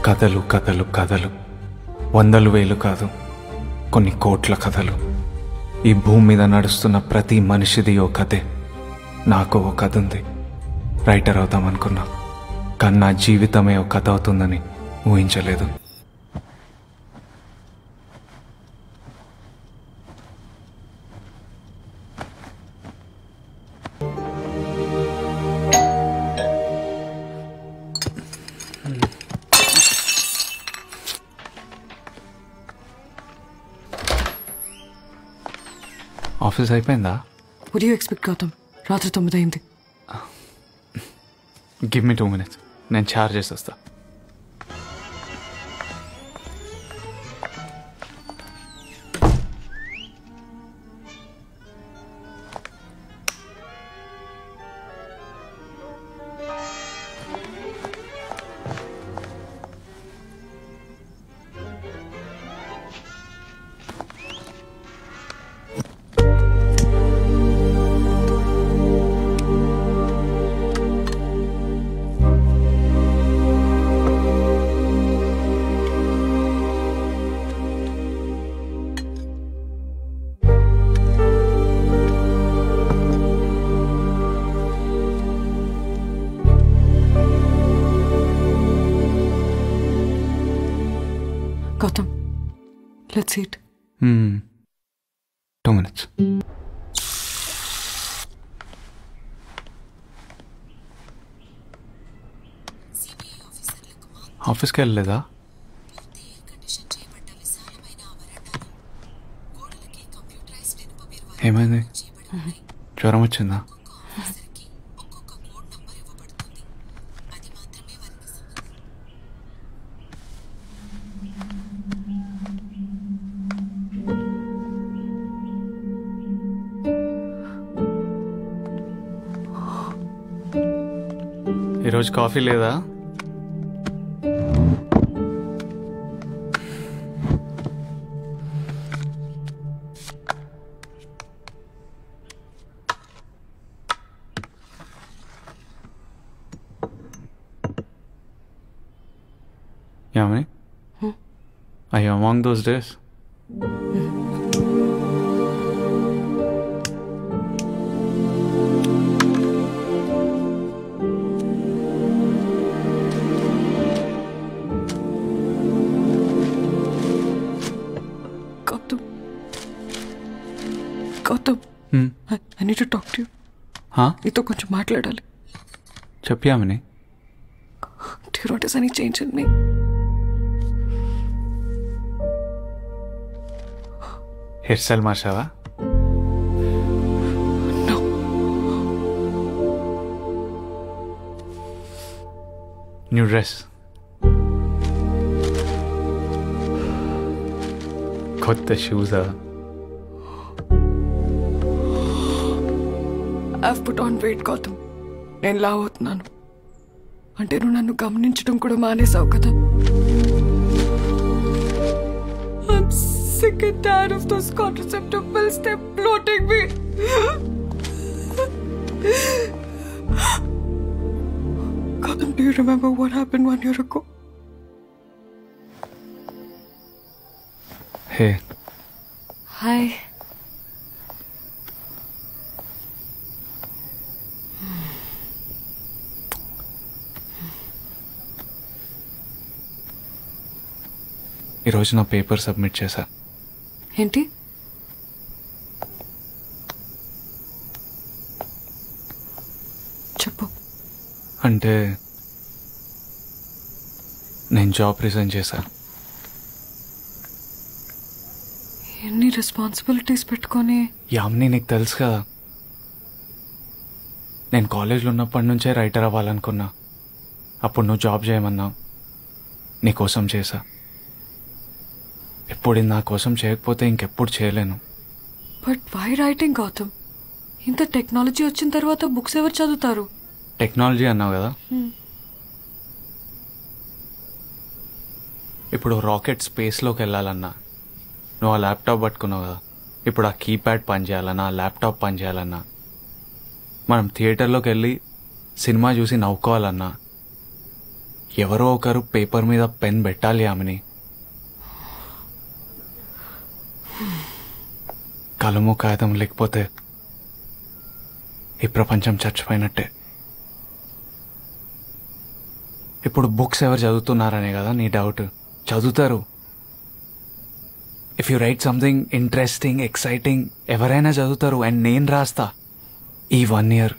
కథలు కథలు కథలు, వందలు వేలు కాదు, కొన్ని కోట్ల కథలు. ఈ భూమి మీద నడుస్తున్న ప్రతి మనిషిది ఓ కథే. నాకు ఓ కథ ఉంది. రైటర్ అవుతామనుకున్నా, కానీ నా జీవితమే ఓ కథ అవుతుందని ఊహించలేదు. ఆఫీస్ అయిపోయిందా? What do you expect, Gautam? రాత్రి 9 అయింది. గివ్ మీ 2 minutes, నేను చార్జ్ చేసి వస్తా. Gautam, let's eat. 2 minutes. ఆఫీస్కి వెళ్ళలేదా? ఏమైంది? జ్వరం వచ్చిందా? ఈరోజు కాఫీ లేదా? Yamini? Are you among those days? Gautam, I need to talk to you. నీతో కొంచెం మాట్లాడాలి. చెప్పు Yamini. Do you notice any change in me? Hair style మార్చావా? No. న్యూ డ్రెస్, కొత్త షూసా? I've put on weight, Gautam. నేను లావ్ అవుతున్నాను అంటే నువ్వు నన్ను గమనించడం కూడా మానేసావు కదా. I'm sick and tired of those contraceptive pills. They're bloating me. Gautam, do you remember what happened 1 year ago? Hey. Hi. ఈరోజు నా పేపర్ సబ్మిట్ చేశా. ఏంటి? చెప్పు. అంటే నేను జాబ్ రిజైన్ చేశా. ఎన్ని రెస్పాన్సిబిలిటీస్ పెట్టుకొని? యామిని, నీకు తెలుసు కదా, నేను కాలేజ్లో ఉన్నప్పటి నుంచే రైటర్ అవ్వాలనుకున్నా. అప్పుడు నువ్వు జాబ్ చేయమన్నావు, నీకోసం చేశా. ఎప్పుడు నా కోసం చేయకపోతే ఇంకెప్పుడు చేయలేను. But why writing, Gautam? ఇంత టెక్నాలజీ వచ్చిన తర్వాత బుక్స్ ఎవరు చదువుతారు? టెక్నాలజీ అన్నావు కదా, ఇప్పుడు రాకెట్ స్పేస్లోకి వెళ్ళాలన్నా నువ్వు ఆ ల్యాప్టాప్ పట్టుకున్నావు కదా, ఇప్పుడు ఆ కీప్యాడ్ పనిచేయాలన్నా ల్యాప్టాప్ పనిచేయాలన్నా, మనం థియేటర్లోకి వెళ్ళి సినిమా చూసి నవ్వుకోవాలన్నా ఎవరో ఒకరు పేపర్ మీద పెన్ పెట్టాలి ఆమెని. కలము కాగితం లేకపోతే ఈ ప్రపంచం చచ్చిపోయినట్టే. ఇప్పుడు బుక్స్ ఎవరు చదువుతున్నారనే కదా నీ డౌట్. చదువుతారు. If you write something interesting exciting ఎవరైనా చదువుతారు. అండ్ నేను రాస్తా. ఈ 1 year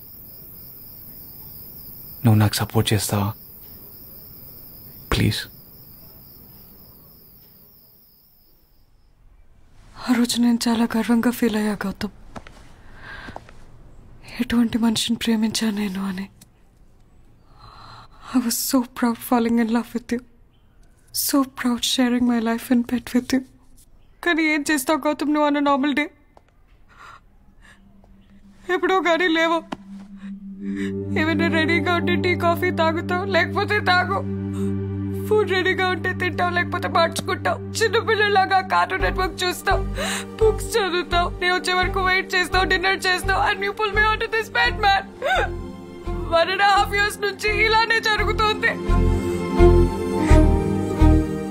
నువ్వు నాకు సపోర్ట్ చేస్తావా ప్లీజ్? ఆ రోజు నేను చాలా గర్వంగా ఫీల్ అయ్యా గౌతమ్. ఎటువంటి మనిషిని ప్రేమించాను నేను అని. I was so proud falling in love with you. So proud sharing my life in bed with you. కానీ ఏం చేస్తావు గౌతమ్ నువ్వు అన్న నార్మల్ డే? ఎప్పుడో కానీ లేవు. ఏమైనా రెడీగా ఉంటే టీ కాఫీ తాగుతావు, లేకపోతే తాగు. ఫుడ్ రెడీగా ఉంటే తింటావు, లేకపోతే మార్చుకుంటావు. చిన్నపిల్లలాగా కార్టూన్ నెట్వర్క్ చూస్తావు, బుక్స్ చదువుతావు. నేను వచ్చే వరకు వెయిట్ చేస్తావు, డిన్నర్ చేస్తావు. And you pull me on to this bed man. 1.5 years నుంచి ఇలానే జరుగుతోంది.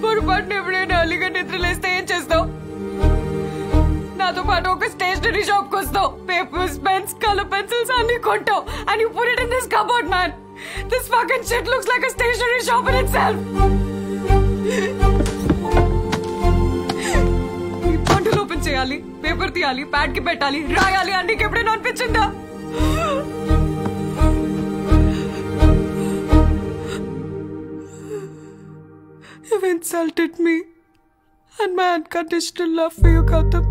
పొరపాటున ఎప్పుడైనా అలీగా నిద్రలేస్తే ఏం చేస్తావు? నాతో పాటు ఒక స్టేషనరీ షాప్ కి వస్తావు. పేపర్స్, పెన్స్, కలర్ పెన్సిల్స్ అన్ని కొంటావు. And you put it in this cupboard man. This fucking shit looks like a stationery shop in itself. ఈ బండిల్ ఓపెన్ చేయాలి, పేపర్ తీయాలి, ప్యాడ్ కి పెట్టాలి, రాయాలి అని నీకు ఎప్పుడైనా అనిపించిందా? You've insulted me and my unconditional love for you, Gautam.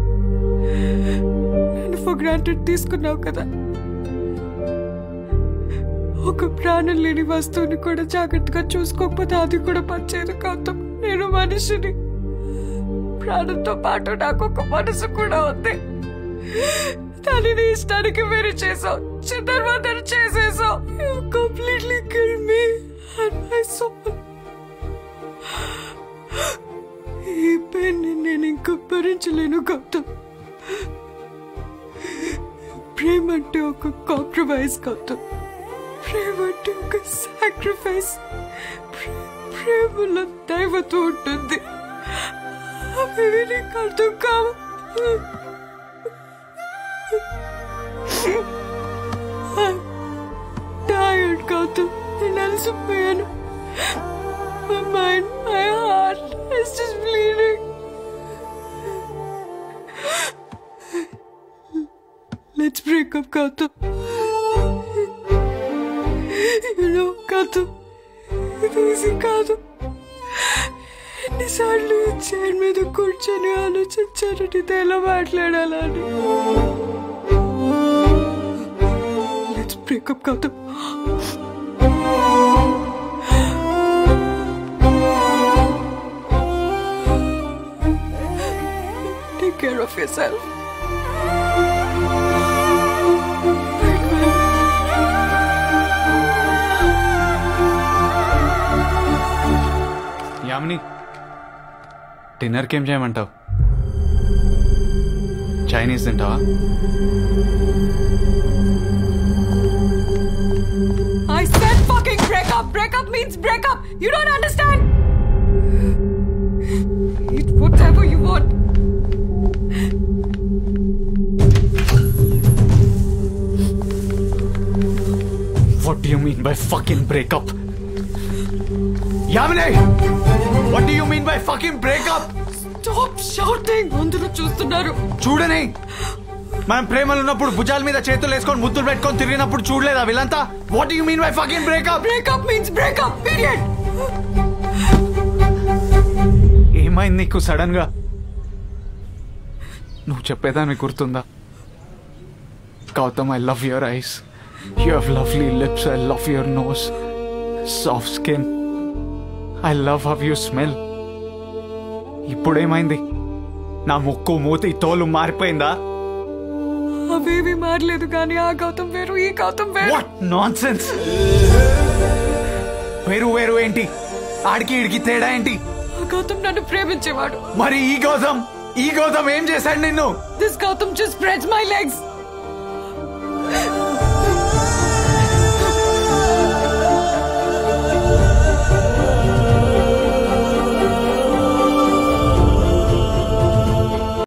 నేను for granted తీసుకున్నావు కదా. ఒక ప్రాణం లేని వస్తువుని కూడా జాగ్రత్తగా చూసుకోకపోతే అది కూడా పనిచేయదు గౌతమ్. నేను మనిషిని. ప్రాణంతో పాటు నాకు ఒక మనసు కూడా ఉంది. దానిని ఇష్టానికి వేరు చేసావు, చిన్నర్వాదన చేసేసావు. You completely killed me and my soul. ఈ పెయిన్ నేను ఇంకా భరించలేను గౌతమ్. ప్రేమ అంటే ఒక కాంప్రమైజ్ గౌతమ్. ప్రేమ అంటే ఒక సాక్రిఫైస్. ప్రేమలో దైవత్వం ఉంటుంది. అవి నీకు అర్థం కావు. టైర్డ్ గౌతమ్. నేను అలసిపోయాను. My mind, my heart is just bleeding. Let's break up, Gautam. You know, Gautam, ఇది ఈజీ కాదు. ఎన్నిసార్లు చైర్ మీద కూర్చొని ఆలోచించాను నీతో ఎలా మాట్లాడాలని. Let's break up, Gautam. Take care of yourself. Yamini, డిన్నర్కి ఏం చేయమంటావు? చైనీస్ తింటావా? I said fucking break up. Break up means break up. You don't understand? Eat whatever you want. What do you mean by fucking break up? Yamini! What do you mean by fucking break up? Stop shouting. అందరూ చూస్తున్నారు. చూడని. మనం ప్రేమలో ఉన్నప్పుడు భుజాల మీద చేతులు వేసుకొని ముద్దులు పెట్టుకొని తిరిగినప్పుడు చూడలేదా వీళ్ళంతా? What do you mean by fucking break up? Break up means break up. Period. ఏమైంది నీకు సడన్ గా? నువ్వు చెప్పేదాన్ని గుర్తుందా? Gautam, I love your eyes. You have lovely lips. I love your nose. Soft skin. I love how you smell. ఇప్పుడేమైంది? నా ముక్కు మూతి తోలు మారిపోయిందా? అవేవి మారలేదు కానీ ఆ గౌతమ్ వేరు, ఈ గౌతమ్ వేరు. What nonsense! వేరు వేరు ఏంటి? ఆడికి ఈడికి తేడా ఏంటి? ఆ గౌతమ్ నన్ను ప్రేమించేవాడు. మరి ఈ గౌతమ్ ఏం చేశాడు నిన్ను? This Gautam just spreads my legs.